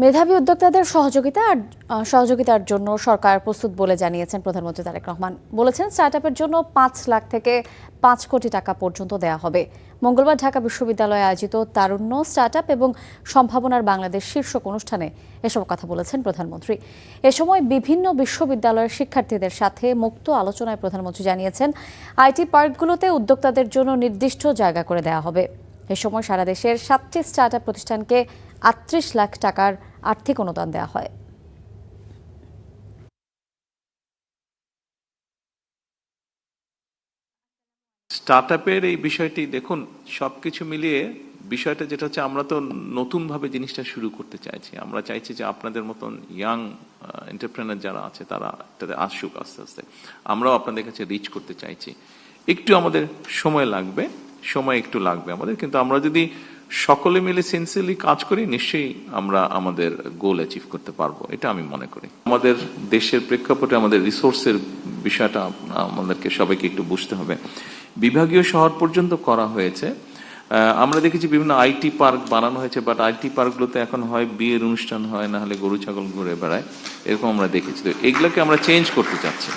মেধাবী উদ্যোক্তাদের সহযোগিতার জন্য সরকার প্রস্তুত বলে জানিয়েছেন প্রধানমন্ত্রী তারেক রহমান। বলেছেন, স্টার্টআপের জন্য ৫ লাখ থেকে ৫ কোটি টাকা পর্যন্ত দেয়া হবে। মঙ্গলবার ঢাকা বিশ্ববিদ্যালয়ে আয়োজিত তারুণ্য, স্টার্টআপ এবং সম্ভাবনার বাংলাদেশ শীর্ষক অনুষ্ঠানে এসব কথা বলেছেন প্রধানমন্ত্রী। এ সময় বিভিন্ন বিশ্ববিদ্যালয়ের শিক্ষার্থীদের সাথে মুক্ত আলোচনায় প্রধানমন্ত্রী জানিয়েছেন, আইটি পার্কগুলোতে উদ্যোক্তাদের জন্য নির্দিষ্ট জায়গা করে দেওয়া হবে। এ সময় সারা দেশের ৭টি স্টার্টআপ প্রতিষ্ঠানকে ৩৮ লাখ টাকার আর্থিক অনুদান দেওয়া হয়। স্টার্টআপের এই বিষয়টি দেখুন, সবকিছু মিলিয়ে বিষয়টা যেটা হচ্ছে, আমরা তো নতুনভাবে জিনিসটা শুরু করতে চাইছি। আমরা চাইছি যে আপনাদের মতন ইয়াং এন্টারপ্রেনার যারা আছে তারা এটাতে আসুক আস্তে আস্তে। আমরাও আপনাদের কাছে রিচ করতে চাইছি। একটু আমাদের সময় লাগবে আমাদের, কিন্তু আমরা যদি সকলে মিলে সিনসিয়ারলি কাজ করি, নিশ্চয়ই আমরা আমাদের গোল অ্যাচিভ করতে পারবো, এটা আমি মনে করি। আমাদের দেশের প্রেক্ষাপটে আমাদের রিসোর্সের বিষয়টা আমাদেরকে সবাইকে একটু বুঝতে হবে। বিভাগীয় শহর পর্যন্ত করা হয়েছে। আমরা দেখেছি বিভিন্ন আইটি পার্ক বানানো হয়েছে, বাট আইটি পার্কগুলোতে এখন হয় বিয়ের অনুষ্ঠান হয়, না হলে গরু ছাগল ঘুরে বেড়ায়, এরকম আমরা দেখেছি। তো এগুলোকে আমরা চেঞ্জ করতে চাচ্ছি।